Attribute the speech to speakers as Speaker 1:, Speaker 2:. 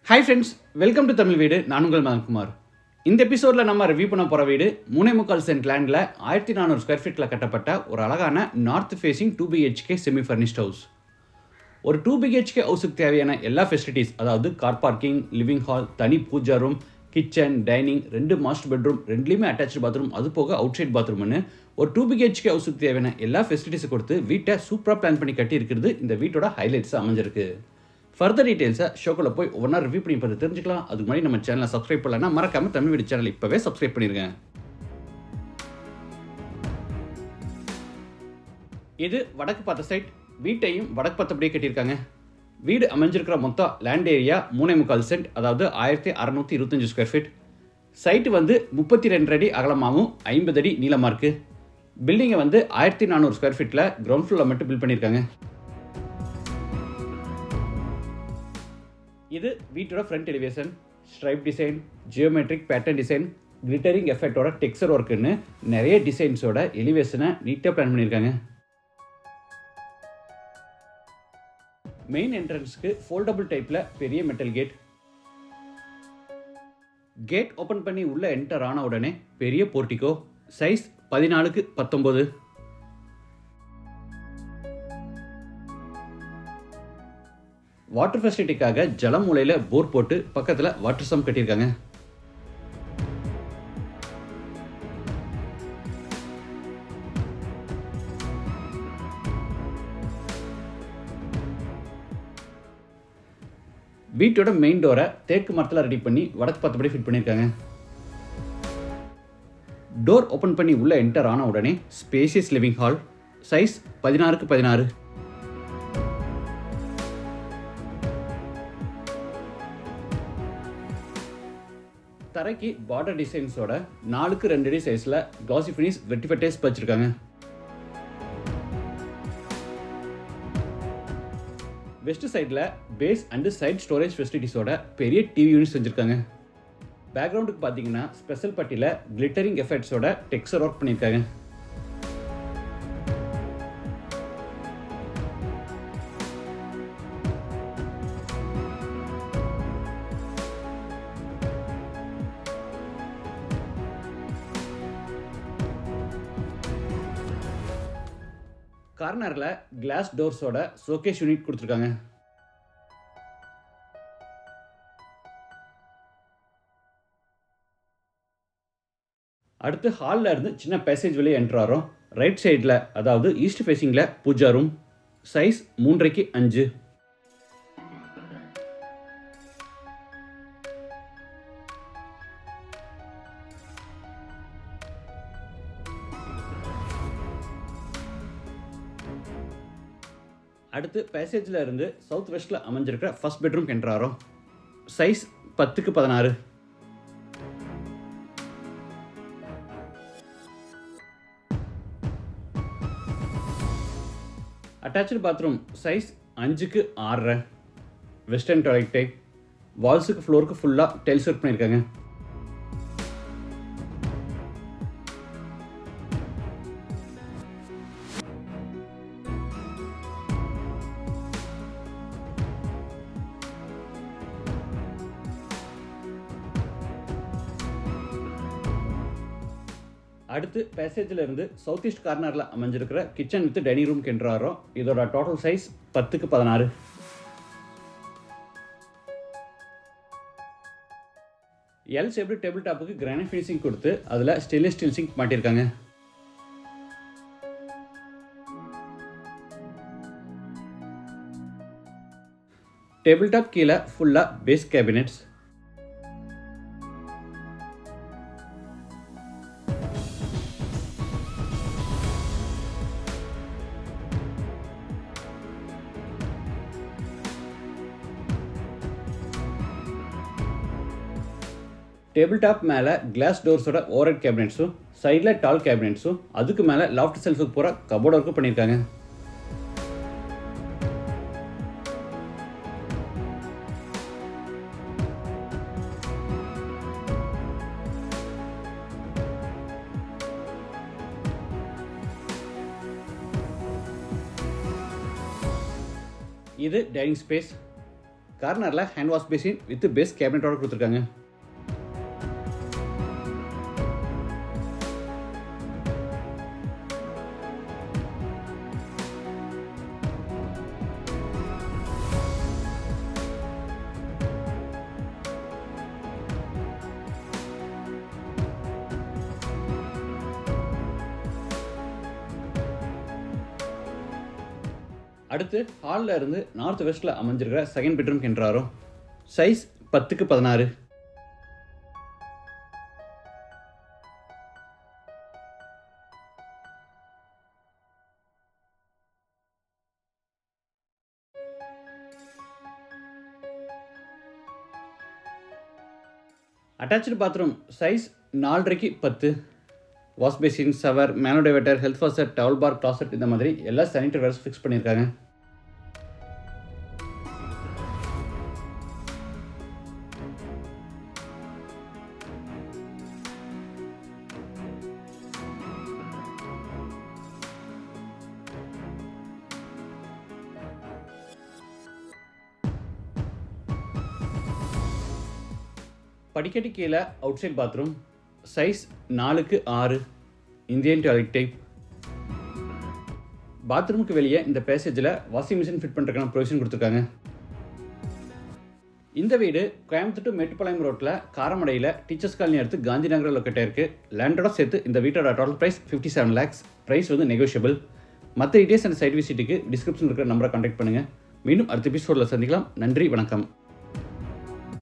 Speaker 1: Hi friends, welcome to Tamil வீடு. நான் உங்கள் மதன்குமார். இந்த எபிசோடில் நம்ம ரிவ்யூ பண்ண போகிற வீடு 3.25 சென்ட் லேண்டில் 1400 ஸ்கொயர் ஃபீட்டில் கட்டப்பட்ட ஒரு அழகான north facing 2 BHK semi furnished house. ஒரு 2 BHK ஹவுஸுக்கு தேவையான எல்லா ஃபெசிலிட்டிஸ், அதாவது கார் பார்க்கிங், லிவிங் ஹால், தனி puja room, kitchen, dining, 2 master bedroom, ரெண்டுலேயுமே அட்டாச்சு பாத்ரூம், அது போக அவுட் சைட் பாத்ரூம்னு ஒரு 2 BHK ஹவுஸுக்கு தேவையான எல்லா ஃபெசிலிட்டிஸை கொடுத்து வீட்டை சூப்பராக பிளான் பண்ணி கட்டி இருக்கிறது இந்த வீட்டோட ஹைலைட்ஸ் அமைஞ்சிருக்கு. ஃபர்தர் டீட்டெயில்ஸை ஷோக்குள்ள போய் ஒவ்வொன்றா ரிவ்யூ பண்ணி பார்த்து தெரிஞ்சுக்கலாம். அதுக்கு முன்னாடி நம்ம சேனலை சப்ஸ்கிரைப் பண்ணலன்னா மறக்காம தமிழ் வீடு சேனல் இப்போவே சப்ஸ்கிரைப் பண்ணிருங்க. இது வடக்கு பார்த்த சைட். வீட்டையும் வடக்கு பார்த்தபடியே கட்டியிருக்காங்க. வீடு அமைஞ்சிருக்கிற மொத்தம் லேண்ட் ஏரியா 3.25 சென்ட், அதாவது 1625 ஸ்கொயர் ஃபீட். சைட்டு 32 அடி அகலமாகவும் 50 அடி நீளமாக இருக்குது. பில்டிங்கை 1400 ஸ்கொயர் ஃபீட்டில் கிரவுண்ட் ஃப்ளோரில் மட்டும் பில்ட் பண்ணியிருக்காங்க. இது வீட்டோட front elevation. Stripe design, geometric pattern design, glittering எஃபெக்டோட டெக்ஸ்சர் ஒர்க்குன்னு நிறைய டிசைன்ஸோட எலிவேஷனை நீட்டாக பிளான் பண்ணியிருக்காங்க. மெயின் என்ட்ரன்ஸ்க்கு ஃபோல்டபுள் டைப்பில் பெரிய மெட்டல் கேட். கேட் ஓப்பன் பண்ணி உள்ள என்டர் ஆன உடனே பெரிய போர்ட்டிகோ. Size 14x19. வாட்டர் ஃபெசிலிட்டிக்காக ஜல மூலையில் போர் போட்டு பக்கத்தில் வாட்டர் சம் கட்டியிருக்காங்க. வீட்டோட மெயின் டோரை தேக்கு மரத்தில் ரெடி பண்ணி வடக்கு பார்த்தபடி ஃபிட் பண்ணியிருக்காங்க. டோர் ஓப்பன் பண்ணி உள்ள என்டர் ஆன உடனே spacious living hall. Size 16x16. தரைக்கு பார்டர் டிசைன்ஸோட 4x2 அடி சைஸில் கிளாசி ஃபினிஷ் வெட்டிஃபெட்டேஸ் வச்சிருக்காங்க. வெஸ்ட் சைடில் பேஸ் அண்ட் சைட் ஸ்டோரேஜ் ஃபெசிலிட்டிஸோட பெரிய டிவி யூனிட் செஞ்சுருக்காங்க. பேக்ரவுண்டுக்கு பார்த்தீங்கன்னா ஸ்பெஷல் பட்டியில் கிளிட்டரிங் எஃபெக்ட்ஸோட டெக்ஸ்சர் ஒர்க் பண்ணியிருக்காங்க. கார்னரில் கிளாஸ் டோர்ஸோட ஷோகேஸ் யூனிட் கொடுத்துருக்காங்க. அடுத்து ஹாலில் இருந்து சின்ன பேசேஜ் வெளியே என்ட்ரு ஆகிறோம். ரைட் சைடில், அதாவது ஈஸ்ட் ஃபேஸிங்கில் பூஜா ரூம். Size 3x5. அடுத்து பேசேஜில் இருந்து சவுத் வெஸ்ட்டில் அமைஞ்சிருக்கிற ஃபர்ஸ்ட் பெட்ரூம் என்ட்ரு ஆகிறோம். Size 10x16. Attached bathroom. Size 5x6. Western toilet type. வால்ஸுக்கு ஃப்ளோருக்கு ஃபுல்லாக டைல்ஸ் ஒர்க் பண்ணியிருக்காங்க. அடுத்து பேசேஜில் இருந்து சவுத் ஈஸ்ட் கார்னரில் அமைஞ்சிருக்கிற kitchen with dining room enter ஆகிறோம். இதோட total size 10x16. L shaped table டாப்புக்கு கிரானைட் ஃபினிஷிங் கொடுத்து அதில் ஸ்டெயின்லெஸ் ஸ்டீல் சிங்க் மாட்டியிருக்காங்க. டேபிள் டாப் கீழே ஃபுல்லாக பேஸ் கேபினெட்ஸ். டேபிள் டாப் மேலே கிளாஸ் டோர்ஸோட ஓவர்ஹெட் கேபினெட்ஸும், சைடில் டால் கேபினெட்ஸும், அதுக்கு மேலே லாஃப்ட் செல்ஃபுக்கு போகிற கபோர்ட் ஒர்க்கும் பண்ணியிருக்காங்க. இது டைனிங் ஸ்பேஸ். கார்னரில் hand wash basin with base கேபினட்டோட கொடுத்துருக்காங்க. அடுத்து ஹாலில் இருந்து நார்த் வெஸ்ட்டில் அமைஞ்சிருக்கிற செகண்ட் பெட்ரூம் கென்றாரோ. Size 10x16. Attached bathroom size 4.5x10. Wash basin, shower, mono diverter, health faucet, towel bar, closet இந்த மாதிரி எல்லா சானிட்டரி வேர்ஸ் ஃபிக்ஸ் பண்ணியிருக்காங்க. படிக்கட்டு கீழே outside bathroom size 4x6 Indian toilet type. பாத்ரூமுக்கு வெளியே இந்த பேசேஜில் வாஷிங் மிஷின் ஃபிட் பண்ணுறதுக்கான ப்ரொவிஷன் கொடுத்துருக்காங்க. இந்த வீடு கோயம்புத்தூர் டு மேட்டுப்பாளையம் ரோட்டில் காரமடையில் டீச்சர்ஸ் காலனி அடுத்து காந்தி நகரில் லொக்கேட் ஆயிருக்கு. லேண்டோட சேர்த்து இந்த வீட்டோட டோட்டல் ப்ரைஸ் 57 lakhs. ப்ரைஸ் வந்து நெகோஷியபிள். மற்ற டீட்டெயில்ஸ் அண்ட் சைட் விசிட்டுக்கு டிஸ்கிரிப்ஷனில் இருக்கிற நம்பரை கான்டாக்ட் பண்ணுங்கள். மீண்டும் அடுத்த எபிசோடில் சந்திக்கலாம். நன்றி, வணக்கம்.